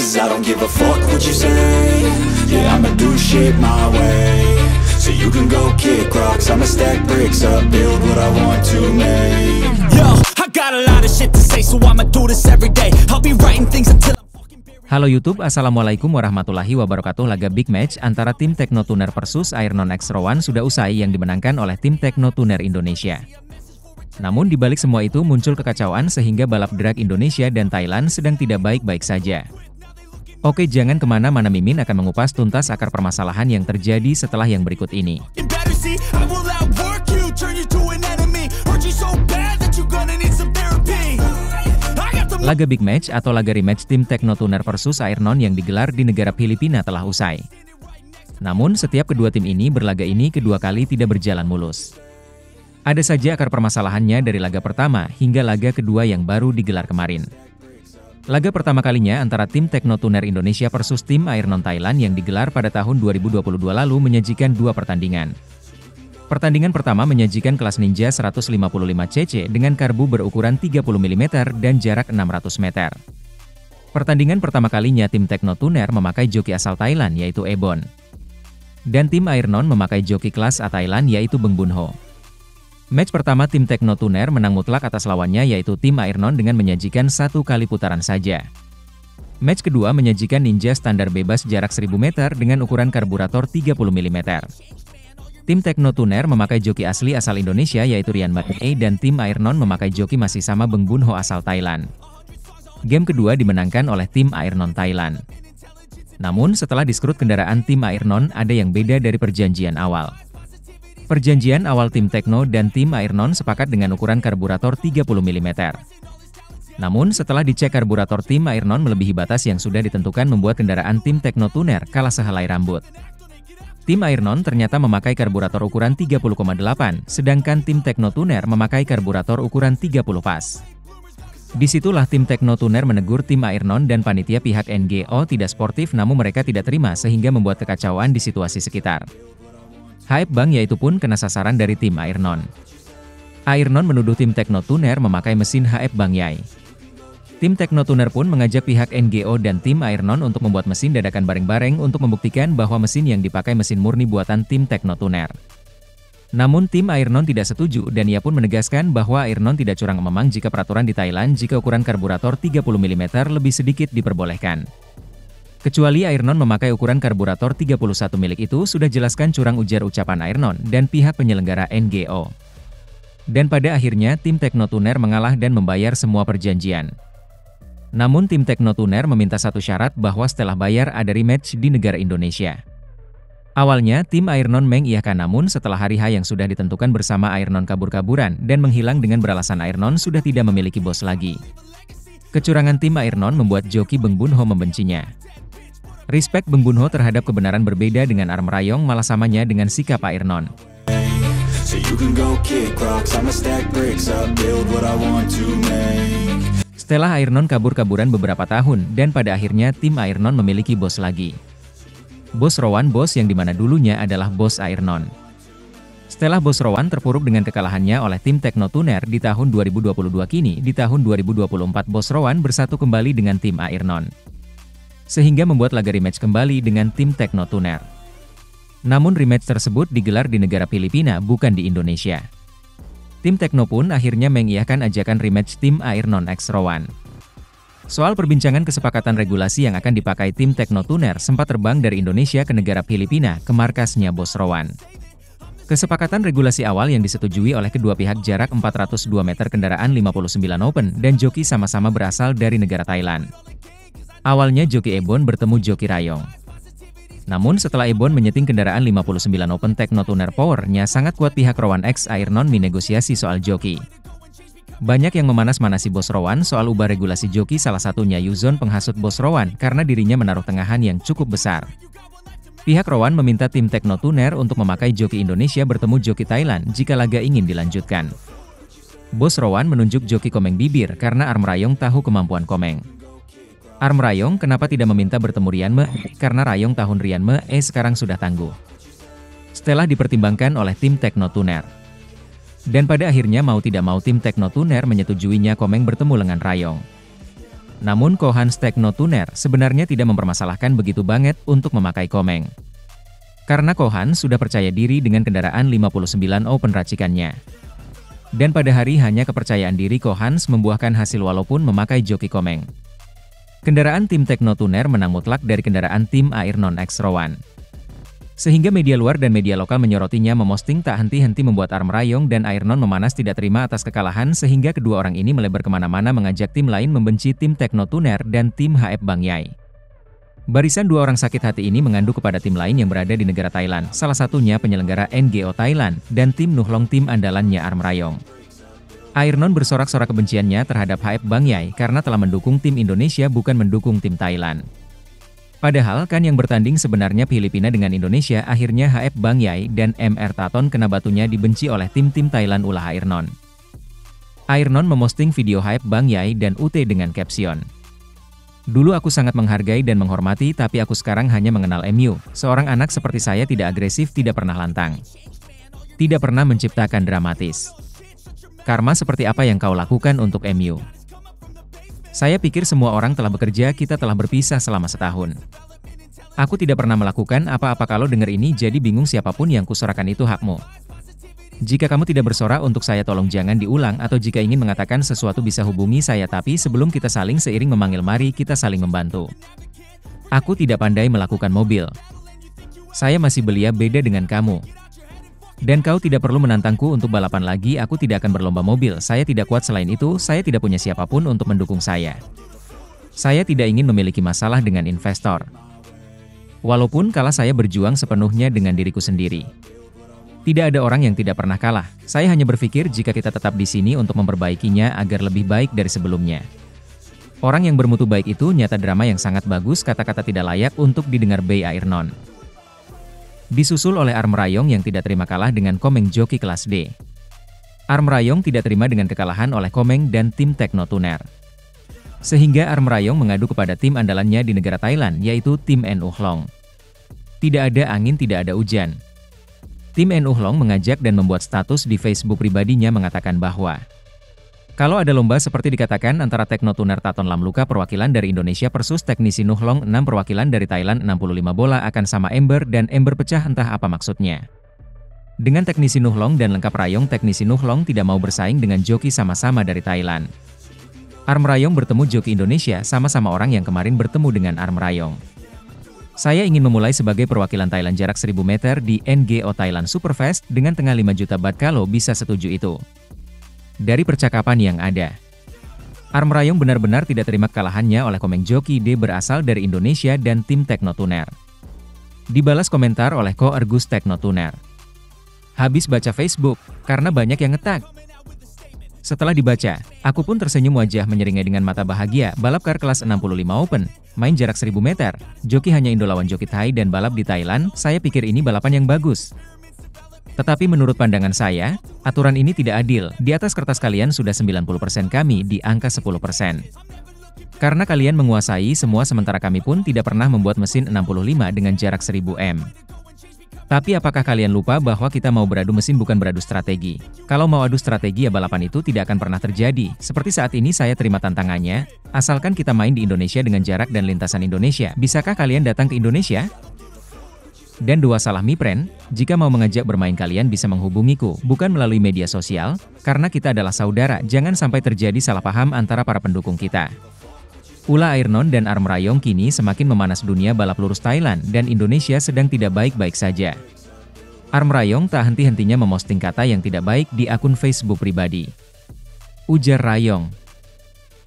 'cause I don't give a fuck what you say. Yeah, I'ma do shit my way. So you can go kick rocks, I'ma stack bricks up, build what I want to make. Yo, I got a lot of shit to say, so I'ma do this every day. I'll be writing things until I'm fucking buried. Halo YouTube, Assalamualaikum warahmatullahi wabarakatuh. Laga big match antara tim Teknotuner versus Airnon X Rowan sudah usai yang dimenangkan oleh tim Teknotuner Indonesia. Namun dibalik semua itu muncul kekacauan sehingga balap drag Indonesia dan Thailand sedang tidak baik-baik saja. Oke, jangan kemana-mana, Mimin akan mengupas tuntas akar permasalahan yang terjadi setelah yang berikut ini. Laga big match atau laga rematch tim Teknotuner versus Airnon yang digelar di negara Filipina telah usai. Namun setiap kedua tim ini berlaga ini kedua kali tidak berjalan mulus. Ada saja akar permasalahannya dari laga pertama hingga laga kedua yang baru digelar kemarin. Laga pertama kalinya antara tim Teknotuner Indonesia versus tim Airnon Thailand yang digelar pada tahun 2022 lalu menyajikan dua pertandingan. Pertandingan pertama menyajikan kelas Ninja 155cc dengan karbu berukuran 30 mm dan jarak 600 meter. Pertandingan pertama kalinya tim Teknotuner memakai joki asal Thailand yaitu Ebon. Dan tim Airnon memakai joki kelas A Thailand yaitu Beng Bunho. Match pertama tim Teknotuner menang mutlak atas lawannya yaitu tim Airnon dengan menyajikan satu kali putaran saja. Match kedua menyajikan Ninja standar bebas jarak 1000 meter dengan ukuran karburator 30 mm. Tim Teknotuner memakai joki asli asal Indonesia yaitu Rian Mae dan tim Airnon memakai joki masih sama Beng Bunho asal Thailand. Game kedua dimenangkan oleh tim Airnon Thailand. Namun setelah diskrut kendaraan tim Airnon ada yang beda dari perjanjian awal. Perjanjian awal tim Tekno dan tim Airnon sepakat dengan ukuran karburator 30 mm. Namun setelah dicek karburator tim Airnon melebihi batas yang sudah ditentukan membuat kendaraan tim Teknotuner kalah sehelai rambut. Tim Airnon ternyata memakai karburator ukuran 30,8, sedangkan tim Teknotuner memakai karburator ukuran 30 pas. Disitulah tim Teknotuner menegur tim Airnon dan panitia pihak NGO tidak sportif, namun mereka tidak terima sehingga membuat kekacauan di situasi sekitar. Hype Bang yaitu pun kena sasaran dari tim Airnon. Airnon menuduh tim Teknotuner memakai mesin HF Bang Yai. Tim Teknotuner pun mengajak pihak NGO dan tim Airnon untuk membuat mesin dadakan bareng-bareng untuk membuktikan bahwa mesin yang dipakai mesin murni buatan tim Teknotuner. Namun tim Airnon tidak setuju dan ia pun menegaskan bahwa Airnon tidak curang, memang jika peraturan di Thailand jika ukuran karburator 30 mm lebih sedikit diperbolehkan. Kecuali Airnon memakai ukuran karburator 31 milik itu sudah jelaskan curang, ujar ucapan Airnon dan pihak penyelenggara NGO. Dan pada akhirnya tim Teknotuner mengalah dan membayar semua perjanjian. Namun tim Teknotuner meminta satu syarat bahwa setelah bayar ada rematch di negara Indonesia. Awalnya tim Airnon mengiyakan, namun setelah hari H yang sudah ditentukan bersama Airnon kabur-kaburan dan menghilang dengan beralasan Airnon sudah tidak memiliki bos lagi. Kecurangan tim Airnon membuat joki Beng Bunho membencinya. Respect Beng Bunho terhadap kebenaran berbeda dengan Arm Rayong malah samanya dengan sikap Airnon. Setelah Airnon kabur-kaburan beberapa tahun dan pada akhirnya tim Airnon memiliki bos lagi. Bos Rowan, bos yang dimana dulunya adalah bos Airnon. Setelah bos Rowan terpuruk dengan kekalahannya oleh tim Teknotuner di tahun 2022, kini di tahun 2024 bos Rowan bersatu kembali dengan tim Airnon. Sehingga membuat laga rematch kembali dengan tim Teknotuner. Namun rematch tersebut digelar di negara Filipina, bukan di Indonesia. Tim Tekno pun akhirnya mengiyakan ajakan rematch tim Airnon X Rowan. Soal perbincangan kesepakatan regulasi yang akan dipakai tim Teknotuner sempat terbang dari Indonesia ke negara Filipina ke markasnya bos Rowan. Kesepakatan regulasi awal yang disetujui oleh kedua pihak jarak 402 meter kendaraan 59 open dan joki sama-sama berasal dari negara Thailand. Awalnya joki Ebon bertemu joki Rayong. Namun setelah Ebon menyeting kendaraan 59 open, Teknotuner powernya sangat kuat, pihak Rowan X Airnon menegosiasi soal joki. Banyak yang memanas-manasi bos Rowan soal ubah regulasi joki, salah satunya Yuzon, penghasut bos Rowan karena dirinya menaruh tengahan yang cukup besar. Pihak Rowan meminta tim Teknotuner untuk memakai joki Indonesia bertemu joki Thailand jika laga ingin dilanjutkan. Bos Rowan menunjuk joki Komeng Bibir karena Arm Rayong tahu kemampuan Komeng. Arm Rayong kenapa tidak meminta bertemu Rian Mae, karena Rayong tahun Rian Mae sekarang sudah tangguh. Setelah dipertimbangkan oleh tim Teknotuner. Dan pada akhirnya mau tidak mau tim Teknotuner menyetujuinya Komeng bertemu dengan Rayong. Namun Kohans Teknotuner sebenarnya tidak mempermasalahkan begitu banget untuk memakai Komeng. Karena Kohans sudah percaya diri dengan kendaraan 59 Open racikannya. Dan pada hari hanya kepercayaan diri Kohans membuahkan hasil walaupun memakai joki Komeng. Kendaraan tim Teknotuner menang mutlak dari kendaraan tim Airnon X-Rowan. Sehingga media luar dan media lokal menyorotnya memosting tak henti-henti membuat Arm Rayong dan Airnon memanas tidak terima atas kekalahan sehingga kedua orang ini melebar kemana-mana mengajak tim lain membenci tim Teknotuner dan tim HF Bang Yai. Barisan dua orang sakit hati ini mengadu kepada tim lain yang berada di negara Thailand, salah satunya penyelenggara NGO Thailand dan tim Nuhlong tim andalannya Arm Rayong. Airnon bersorak-sorak kebenciannya terhadap HF Bang Yai karena telah mendukung tim Indonesia bukan mendukung tim Thailand. Padahal kan yang bertanding sebenarnya Filipina dengan Indonesia, akhirnya HF Bang Yai dan MR Taton kena batunya dibenci oleh tim-tim Thailand ulah Airnon. Airnon memosting video HF Bang Yai dan UT dengan caption, "Dulu aku sangat menghargai dan menghormati tapi aku sekarang hanya mengenal MU, seorang anak seperti saya tidak agresif, tidak pernah lantang. Tidak pernah menciptakan dramatis. Karma seperti apa yang kau lakukan untuk MU? Saya pikir semua orang telah bekerja, kita telah berpisah selama setahun. Aku tidak pernah melakukan apa-apa, kalau dengar ini jadi bingung, siapapun yang kusorakan itu hakmu. Jika kamu tidak bersorak untuk saya tolong jangan diulang, atau jika ingin mengatakan sesuatu bisa hubungi saya, tapi sebelum kita saling seiring memanggil mari kita saling membantu. Aku tidak pandai melakukan mobil. Saya masih belia, beda dengan kamu. Dan kau tidak perlu menantangku untuk balapan lagi, aku tidak akan berlomba mobil, saya tidak kuat, selain itu, saya tidak punya siapapun untuk mendukung saya. Saya tidak ingin memiliki masalah dengan investor. Walaupun kalah saya berjuang sepenuhnya dengan diriku sendiri. Tidak ada orang yang tidak pernah kalah, saya hanya berpikir jika kita tetap di sini untuk memperbaikinya agar lebih baik dari sebelumnya. Orang yang bermutu baik itu nyata drama yang sangat bagus, kata-kata tidak layak untuk didengar Bay Airnon. Disusul oleh Arm Rayong yang tidak terima kalah dengan Komeng joki kelas D. Arm Rayong tidak terima dengan kekalahan oleh Komeng dan tim Teknotuner. Sehingga Arm Rayong mengadu kepada tim andalannya di negara Thailand, yaitu tim Nuhlong. Tidak ada angin, tidak ada hujan. Tim Nuhlong mengajak dan membuat status di Facebook pribadinya mengatakan bahwa kalau ada lomba seperti dikatakan antara Teknotuner Taton Lamluka perwakilan dari Indonesia versus teknisi Nuhlong 6 perwakilan dari Thailand, 65 bola akan sama Ember dan Ember pecah, entah apa maksudnya. Dengan teknisi Nuhlong dan lengkap Rayong, teknisi Nuhlong tidak mau bersaing dengan joki sama-sama dari Thailand. Arm Rayong bertemu joki Indonesia, sama-sama orang yang kemarin bertemu dengan Arm Rayong. Saya ingin memulai sebagai perwakilan Thailand jarak 1000 meter di NGO Thailand Superfast dengan tengah 5 juta baht, kalau bisa setuju itu. Dari percakapan yang ada, Arm Rayong benar-benar tidak terima kekalahannya oleh Komeng joki D berasal dari Indonesia dan tim Teknotuner. Dibalas komentar oleh Ko Ergus Teknotuner. Habis baca Facebook, karena banyak yang ngetag. Setelah dibaca, aku pun tersenyum, wajah menyeringai dengan mata bahagia. Balap kar kelas 65 Open, main jarak 1000 meter, joki hanya Indo lawan joki Thai dan balap di Thailand, saya pikir ini balapan yang bagus. Tetapi menurut pandangan saya, aturan ini tidak adil, di atas kertas kalian sudah 90%, kami di angka 10%. Karena kalian menguasai semua sementara kami pun tidak pernah membuat mesin 65 dengan jarak 1000 m. Tapi apakah kalian lupa bahwa kita mau beradu mesin bukan beradu strategi? Kalau mau adu strategi ya balapan itu tidak akan pernah terjadi. Seperti saat ini saya terima tantangannya, asalkan kita main di Indonesia dengan jarak dan lintasan Indonesia. Bisakah kalian datang ke Indonesia? Dan dua salah mipren, jika mau mengajak bermain kalian bisa menghubungiku, bukan melalui media sosial, karena kita adalah saudara, jangan sampai terjadi salah paham antara para pendukung kita. Ulah Airnon dan Arm Rayong kini semakin memanas dunia balap lurus Thailand dan Indonesia sedang tidak baik-baik saja. Arm Rayong tak henti-hentinya memosting kata yang tidak baik di akun Facebook pribadi. Ujar Rayong,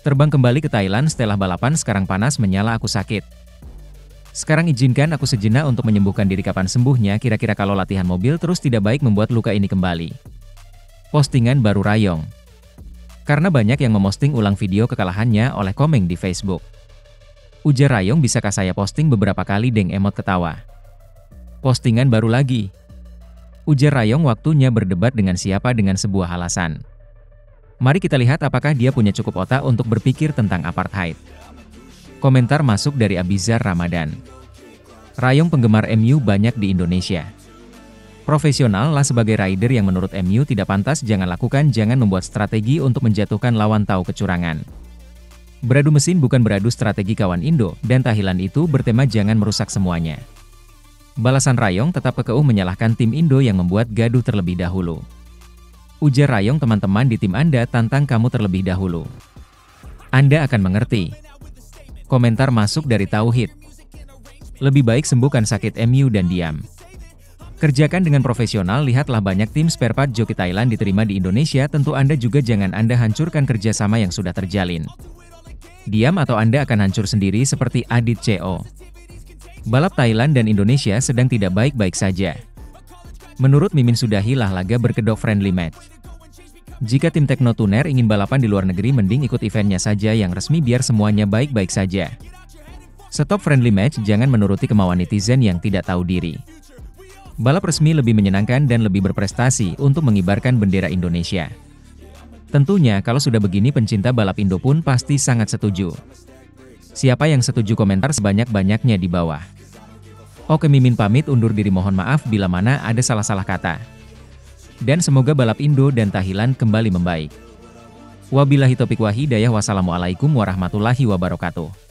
"Terbang kembali ke Thailand setelah balapan, sekarang panas menyala, aku sakit. Sekarang izinkan aku sejenak untuk menyembuhkan diri, kapan sembuhnya, kira-kira kalau latihan mobil terus tidak baik membuat luka ini kembali." Postingan baru Rayong. Karena banyak yang memosting ulang video kekalahannya oleh Komeng di Facebook. Ujar Rayong, bisakah saya posting beberapa kali deng emot ketawa. Postingan baru lagi. Ujar Rayong, waktunya berdebat dengan siapa dengan sebuah alasan. Mari kita lihat apakah dia punya cukup otak untuk berpikir tentang apartheid. Komentar masuk dari Abizar Ramadan. Rayong penggemar MU banyak di Indonesia. Profesional lah sebagai rider yang menurut MU tidak pantas, jangan lakukan, jangan membuat strategi untuk menjatuhkan lawan, tahu kecurangan. Beradu mesin bukan beradu strategi, kawan. Indo dan Thailand itu bertema jangan merusak semuanya. Balasan Rayong tetap kekeh menyalahkan tim Indo yang membuat gaduh terlebih dahulu. Ujar Rayong, teman-teman di tim Anda tantang kamu terlebih dahulu. Anda akan mengerti. Komentar masuk dari Tauhid. Lebih baik sembuhkan sakit MU dan diam. Kerjakan dengan profesional. Lihatlah banyak tim spare part joki Thailand diterima di Indonesia. Tentu Anda juga jangan Anda hancurkan kerjasama yang sudah terjalin. Diam atau Anda akan hancur sendiri seperti Adit CO. Balap Thailand dan Indonesia sedang tidak baik-baik saja. Menurut Mimin sudahilah laga berkedok friendly match. Jika tim Teknotuner ingin balapan di luar negeri, mending ikut eventnya saja yang resmi biar semuanya baik-baik saja. Stop friendly match, jangan menuruti kemauan netizen yang tidak tahu diri. Balap resmi lebih menyenangkan dan lebih berprestasi untuk mengibarkan bendera Indonesia. Tentunya kalau sudah begini pencinta balap Indo pun pasti sangat setuju. Siapa yang setuju komentar sebanyak-banyaknya di bawah. Oke, Mimin pamit undur diri, mohon maaf bila mana ada salah-salah kata. Dan semoga balap Indo dan Thailand kembali membaik. Wabillahi taufiq wal hidayah. Wassalamualaikum warahmatullahi wabarakatuh.